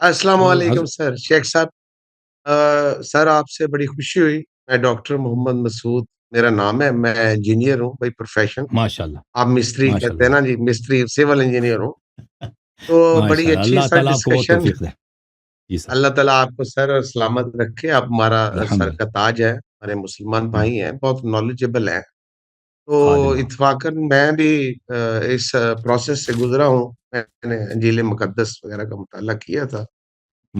السلام علیکم حضرت سر شیخ صاحب سر آپ سے بڑی خوشی ہوئی میں ڈاکٹر محمد مسعود میرا نام ہے میں انجینئر ہوں بائی پروفیشن ماشاء اللہ آپ مستری ماشاء کہتے ہیں نا اللہ جی مستری سول انجینئر ہوں تو ماشاء بڑی اللہ اچھی اللہ سر تعالیٰ آپ کو بہت ڈسکشن توفیق دے. جی سر. اللہ تعالیٰ آپ کو سر سلامت رکھے آپ ہمارا الحمد سر للہ. کا تاج ہے ہمارے مسلمان بھائی ہیں بہت نالجبل ہیں تو خادم ہوں. اتفاقاً میں بھی اس پروسیس سے گزرا ہوں میں نے انجیل مقدس وغیرہ کا مطالعہ کیا تھا اور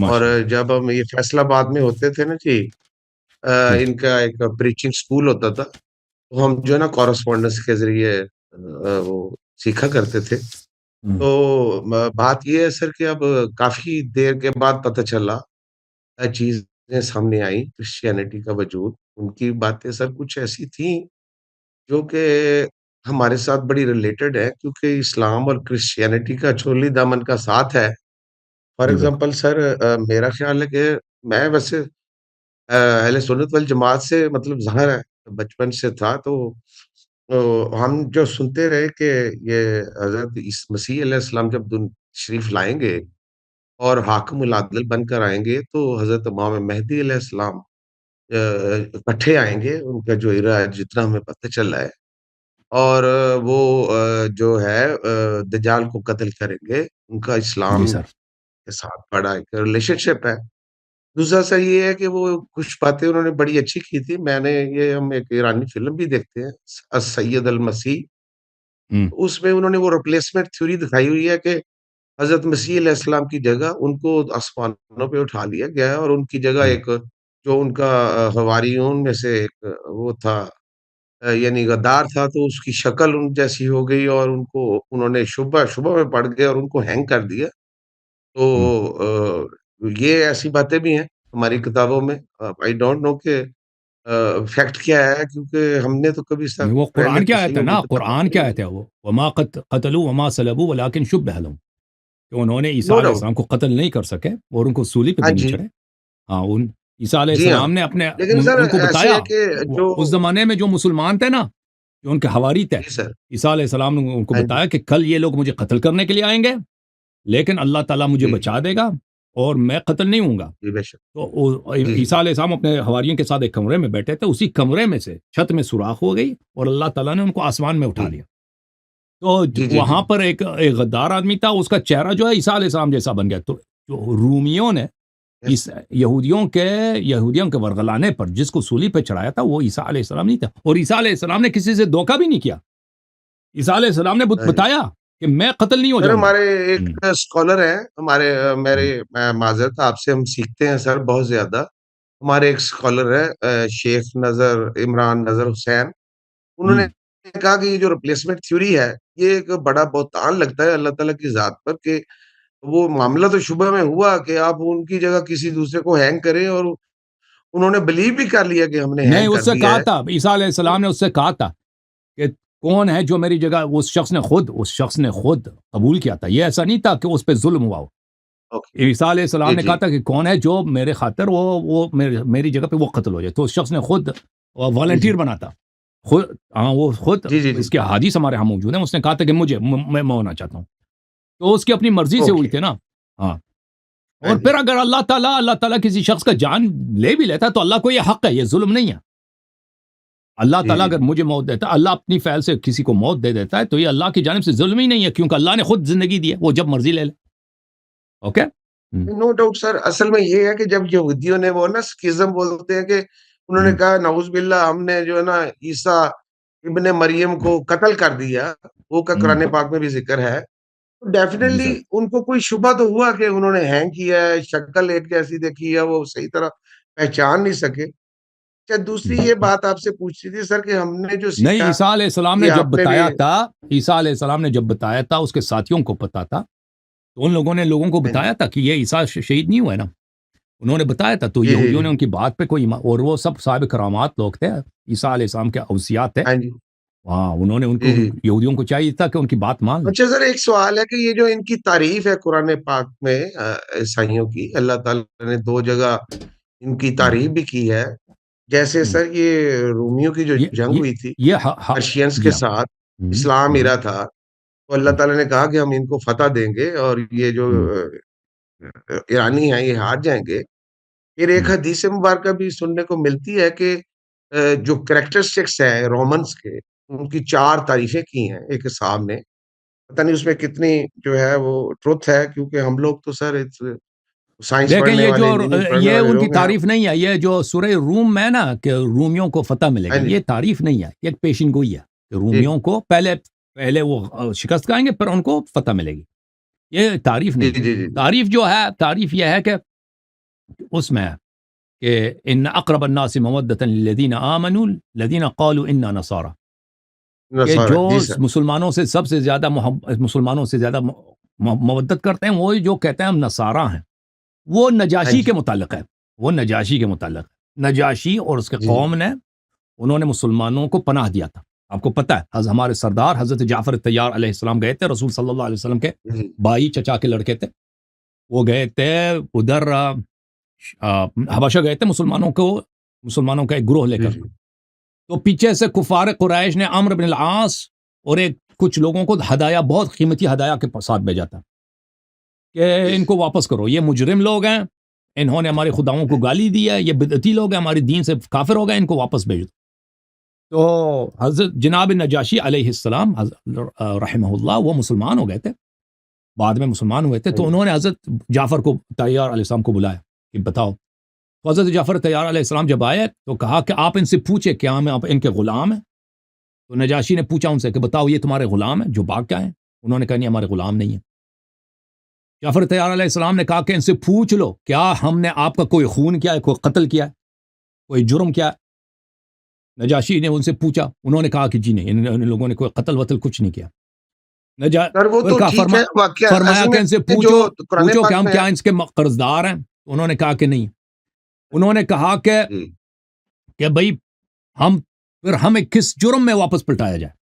ماشاء اللہ. جب ہم یہ فیصلہ آباد میں ہوتے تھے نا جی جی. ان کا ایک پریچنگ اسکول ہوتا تھا تو ہم جو ہے نا کورسپونڈنس کے ذریعے وہ سیکھا کرتے تھے ہوں. تو بات یہ ہے سر کہ اب کافی دیر کے بعد پتہ چلا چیزیں سامنے آئیں کرسچینٹی کا وجود ان کی باتیں سر کچھ ایسی تھیں جو کہ ہمارے ساتھ بڑی ریلیٹڈ ہے کیونکہ اسلام اور کرسچینٹی کا چولی دامن کا ساتھ ہے فار جی بالکل. ایگزامپل سر میرا خیال ہے کہ میں ویسے اہل سنت والجماعت سے مطلب ظاہر ہے بچپن سے تھا تو ہم جو سنتے رہے کہ یہ حضرت مسیح علیہ السلام جب تشریف لائیں گے اور حاکم العدل بن کر آئیں گے تو حضرت امام مہدی علیہ السلام اکٹھے آئیں گے ان کا جو ایرا ہے جتنا ہمیں پتہ چلا ہے اور وہ جو ہے دجال کو قتل کریں گے ان کا جی اسلام سر. کے ساتھ بڑا ایک ریلیشن شپ ہے دوسرا سر یہ ہے کہ وہ کچھ باتیں انہوں نے بڑی اچھی کی تھی میں نے یہ ہم ایک ایرانی فلم بھی دیکھتے ہیں السید المسیح ہوں. اس میں انہوں نے وہ ریپلیسمنٹ تھیوری دکھائی ہوئی ہے کہ حضرت مسیح علیہ السلام کی جگہ ان کو آسمانوں پہ اٹھا لیا گیا ہے اور ان کی جگہ ہوں. ایک جو ان کا حواریون میں سے ایک وہ تھا یعنی غدار تھا تو اس کی شکل ان جیسی ہو گئی اور ان کو انہوں نے شبہ میں پڑ گئے اور ان کو ہینگ کر دیا تو ہوں. یہ ایسی باتیں بھی ہیں ہماری کتابوں میں آئی ڈونٹ نو کہ فیکٹ کیا ہے کیونکہ ہم نے تو کبھی سر وہ پہلے قرآن کی آیت ہے کسی اور کی نا, کتابیں قرآن کی پڑھی آیت نہیں ہے وہ, وما قتلوا وما صلبوا ولكن شبه لهم, کہ انہوں نے عیسیٰ نو علیہ ڈاؤٹ السلام کو قتل نہیں کر سکے اور ان کو سولی پہ ہاں بھی نہیں جی چڑھے. ہاں, ان عیسیٰ علیہ جی ہاں السلام نے اپنے لیکن سر ان کو ایسے بتایا. ہے کہ جو اس زمانے میں جو مسلمان تھے نا, جو ان کے حواری تھے, جی سر عیسیٰ علیہ السلام نے ان کو ہاں جی بتایا کہ کل یہ لوگ مجھے قتل کرنے کے لیے آئیں گے لیکن اللہ تعالیٰ مجھے جی بچا دے گا اور میں قتل نہیں ہوں گا. جی بے شک تو جی جی عیسیٰ علیہ السلام اپنے حواریوں کے ساتھ ایک کمرے میں بیٹھے تھے, اسی کمرے میں سے چھت میں سوراخ ہو گئی اور اللہ تعالیٰ نے ان کو آسمان میں اٹھا جی لیا. تو جی جی جی وہاں پر ایک غدار آدمی تھا, اس کا چہرہ جو ہے عیسیٰ علیہ السلام جیسا بن گیا. تو جو رومیوں نے یس اس یہودیوں کے ورغلانے پر جس کو سولی پہ چڑھایا تھا وہ عیسیٰ علیہ السلام نہیں تھا, اور عیسیٰ علیہ السلام نے کسی سے دھوکہ بھی نہیں کیا. عیسیٰ علیہ السلام نے ہاں جی بتایا کہ میں قتل نہیں ہو سر جاؤں گا. ہمارے ایک اسکالر ہیں ہمارے ہوں. میں معذرت آپ سے ہم سیکھتے ہیں سر بہت زیادہ ہمارے ایک اسکالر ہے شیخ نظر عمران نظر حسین انہوں نے ہوں. کہا کہ یہ جو ریپلیسمنٹ تھیوری ہے یہ ایک بڑا بہتان لگتا ہے اللہ تعالیٰ کی ذات پر کہ وہ معاملہ تو شبہ میں ہوا کہ آپ ان کی جگہ کسی دوسرے کو ہینگ کریں اور انہوں نے بلیو بھی کر لیا کہ ہم نے نہیں, ہینگ اس کر سے دیا کہا ہے تھا عیسیٰ علیہ السلام نے, اس سے کہا تھا کہ کون ہے جو میری جگہ, اس شخص نے خود قبول کیا تھا. یہ ایسا نہیں تھا کہ اس پہ ظلم ہوا ہو. اوکے عیسیٰ علیہ السلام جی نے جی کہا تھا کہ کون ہے جو میرے خاطر وہ میری جگہ پہ وہ قتل ہو جائے. تو اس شخص نے خود جی جی والنٹیئر بنا تھا خود. ہاں, وہ خود جی جی جی اس کے حدیث ہمارے ہاں موجود ہیں. اس نے کہا تھا کہ میں ہونا چاہتا ہوں. تو اس کی اپنی مرضی سے ہوئی اوکے تھی نا. ہاں, ہاں اور جی پھر اگر اللہ تعالیٰ کسی شخص کا جان لے بھی لیتا ہے تو اللہ کو یہ حق ہے, یہ ظلم نہیں ہے. اللہ جی تعالیٰ جی اگر مجھے موت دیتا ہے, اللہ اپنی فعل سے کسی کو موت دے دیتا ہے تو یہ اللہ کی جانب سے ظلم ہی نہیں ہے, کیونکہ اللہ نے خود زندگی دی ہے, وہ جب مرضی لے لے. اوکے. نو ڈاؤٹ سر اصل میں یہ ہے کہ جب یہودیوں نے وہ نا سکیزم بولتے ہیں کہ انہوں نے کہا نعوذ باللہ ہم نے جو ہے نا عیسیٰ ابن مریم کو قتل کر دیا وہ کا قرآن پاک میں بھی ذکر ہے جی ڈیفینیٹلی سر. ان کو کوئی شبہ تو ہوا کہ انہوں نے ہینگ کیا ہے شکل ایک جیسی دیکھی ہے وہ صحیح طرح پہچان نہیں سکے. اچھا دوسری یہ بات آپ سے پوچھ رہی تھی سر کہ ہم نے جو نہیں, سیکھا عیسیٰ علیہ السلام نے یہ جب آپ نے بھی بتایا تھا, عیسیٰ علیہ السلام نے جب بتایا تھا اس کے ساتھیوں کو پتا تھا, تو ان لوگوں نے لوگوں کو ہاں جی بتایا تھا کہ یہ عیسیٰ شہید نہیں ہوا ہے نا. انہوں نے بتایا تھا, تو جی جی یہودیوں جی نے ان کی بات پہ کوئی اور وہ سب صاحب کرامات لوگ تھے, عیسیٰ علیہ السلام کے اوصیات تھے. ہاں جی ہاں, انہوں نے ان کو جی جی یہودیوں کو چاہیے تھا کہ ان کی بات مان لیں. اچھا سر ایک سوال ہے کہ یہ جو ان کی تعریف ہے قرآن پاک میں عیسائیوں کی اللہ تعالیٰ نے دو جگہ ان کی ہم، تعریف بھی کی ہے جیسے ہم، سر یہ رومیوں کی جو یہ جنگ یہ ہوئی تھی یہ پرشینس کے جی ہاں. ساتھ ہم، اسلام ہم، میرا تھا تو اللہ ہم، تعالیٰ نے کہا کہ ہم ان کو فتح دیں گے اور یہ جو ہم، ایرانی ہیں، یہ ہار جائیں گے۔ پھر ایک حدیث مبارکہ بھی سننے کو ملتی ہے کہ جو کریکٹرسٹکس ہیں رومنس کے، ان کی 4 تعریفیں کی ہیں ایک صاحب نے۔ پتہ نہیں اس میں کتنی جو ہے وہ ٹروتھ ہے، کیونکہ ہم لوگ تو سر سائنس دیکھیں پڑھنے یہ جو والے، انجینئرنگ پڑھنے یہ والے ان کی لوگ ہیں۔ تعریف نہیں ہے، یہ جو سورہ روم میں نا کہ رومیوں کو فتح ملے ہاں گی، جی، یہ تعریف نہیں ہے، یہ ایک پیشن گوئی ہے کہ جی، رومیوں کو پہلے وہ شکست کھائیں گے، پھر ان کو فتح ملے گی، یہ تعریف جی، نہیں ہے۔ جی، جی، جی۔ تعریف جو ہے، تعریف یہ ہے کہ اس میں ہے کہ ان اقرب الناس مودۃ للذین آمنوا الذین قالوا انا نصارى، کہ نصارى، جو جی سر۔ مسلمانوں سے سب سے زیادہ مسلمانوں سے زیادہ مودت کرتے ہیں، وہ جو کہتے ہیں ہم نصارہ ہیں، وہ ہاں نجاشی جی، کے متعلق ہے، وہ نجاشی کے متعلق ہے۔ نجاشی اور اس کے جی، قوم نے، انہوں نے مسلمانوں کو پناہ دیا تھا۔ آپ کو پتہ ہے ہمارے سردار حضرت جعفر طیار علیہ السلام گئے تھے، رسول صلی اللہ علیہ وسلم کے جی، بھائی چچا کے لڑکے تھے، وہ گئے تھے ادھر حبشہ گئے تھے مسلمانوں کا ایک گروہ لے جی، کر، جی، تو پیچھے سے کفار قریش نے عمرو بن العاص اور کچھ لوگوں کو ہدایہ، بہت قیمتی ہدایہ کے ساتھ بھیجا تھا کہ جی، ان کو واپس کرو، یہ مجرم لوگ ہیں، انہوں نے ہمارے خداؤں کو گالی دی ہے، یہ بدعتی لوگ ہیں، ہمارے دین سے کافر ہو گئے، ان کو واپس بھیج دو۔ تو حضرت جناب نجاشی علیہ السلام رحمہ اللہ وہ مسلمان ہو گئے تھے، بعد میں مسلمان ہوئے تھے، ہاں تو جی، انہوں نے حضرت جعفر کو طیار علیہ السلام کو بلایا کہ بتاؤ، تو حضرت جعفر طیار علیہ السلام جب آئے تو کہا کہ آپ ان سے پوچھے کیا ہم ان کے غلام ہیں؟ تو نجاشی نے پوچھا ان سے کہ بتاؤ یہ تمہارے غلام ہیں جو بھاگ کے آئے؟ انہوں نے کہا نہیں، ہمارے غلام نہیں ہیں۔ جعفر طیار علیہ السلام نے کہا کہ ان سے پوچھ لو کیا ہم نے آپ کا کوئی خون کیا ہے، کوئی قتل کیا ہے، کوئی جرم کیا ہے؟ نجاشی نے ان سے پوچھا، انہوں نے کہا کہ جی نہیں، ان لوگوں نے کوئی قتل وتل کچھ نہیں کیا۔ سر وہ پھر تو کہا ٹھیک ہے، واقعہ فرمایا اصل کہ میں ان سے جو پوچھو قرآن پوچھو کہ پاک ہم میں ہے۔ کیا اس کے قرض دار ہیں؟ انہوں نے کہا کہ نہیں۔ انہوں نے کہا جی، کہ بھائی ہمیں کس جرم میں واپس پلٹایا جائے؟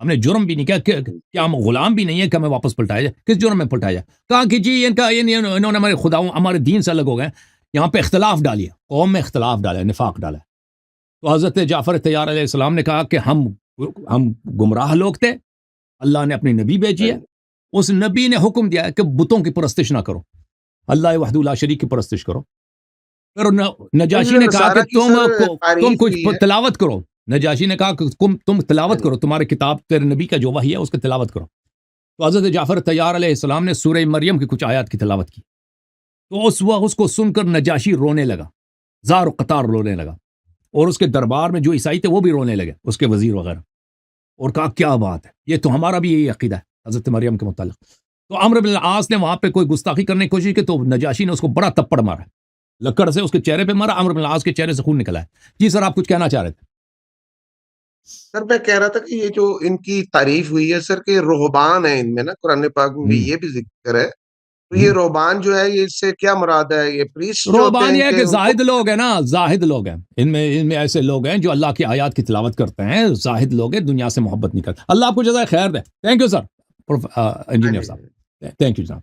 ہم نے جرم بھی نہیں کیا، کیا ہم غلام بھی نہیں ہے کہ ہمیں واپس پلٹایا جائے؟ کس جرم میں پلٹایا جائے؟ کہا کہ جی انہوں نے ہمارے خداؤں، ہمارے دین سے الگ ہو گئے، یہاں پہ اختلاف ڈالیے، قوم میں اختلاف ڈالا، نفاق ڈالا۔ تو حضرت جعفر طیار علیہ السلام نے کہا کہ ہم گمراہ لوگ تھے، اللہ نے اپنی نبی بھیجی ہے، اس نبی نے حکم دیا ہے کہ بتوں کی پرستش نہ کرو، اللہ وحدہ لا شریک کی پرستش کرو۔ پھر نجاشی جو نے کہا کہ نصارہ کی سر تم تاریخ کچھ ہوئی ہے۔ تلاوت کرو۔ نجاشی نے کہا کہ تم ہاں تلاوت جی، کرو، تمہارے کتاب تیرے نبی کا جو وحی ہے اس کی تلاوت کرو۔ تو حضرت جعفر طیار علیہ السلام نے سورہ مریم کی کچھ آیات کی تلاوت کی، تو اس وقت اس کو سن کر نجاشی رونے لگا، زار و قطار رونے لگا، اور اس کے دربار میں جو عیسائی تھے وہ بھی رونے لگے، اس کے وزیر وغیرہ، اور کہا کیا بات ہے، یہ تو ہمارا بھی یہی عقیدہ ہے حضرت مریم کے متعلق۔ تو عمرو بن العاص نے وہاں پہ کوئی گستاخی کرنے کی کوشش کی، تو نجاشی نے اس کو بڑا تپڑ مارا، لکڑ سے اس کے چہرے پہ مارا، عمرو بن العاص کے چہرے سے خون نکلا ہے۔ جی سر، آپ کچھ کہنا چاہ رہے تھے؟ سر میں کہہ رہا تھا کہ یہ جو ان کی تعریف ہوئی ہے سر کہ رہبان ہیں ان میں نا، قرآن پاک میں بھی ہوں یہ بھی ذکر ہے، تو یہ ہوں رہبان جو ہے یہ اس سے کیا مراد ہے؟ یہ پریسٹ جو ہوتے روحبان ہیں یہ ہے کہ کہ ان کو زاہد لوگ ہیں نا، زاہد لوگ ہیں، ان میں ایسے لوگ ہیں جو اللہ کی آیات کی تلاوت کرتے ہیں، زاہد لوگ ہیں، دنیا سے محبت نہیں کرتے۔ اللہ آپ کو جزائے خیر دے۔ تھینک یو سر، ہاں انجینئر جی صاحب، تھینک یو جناب۔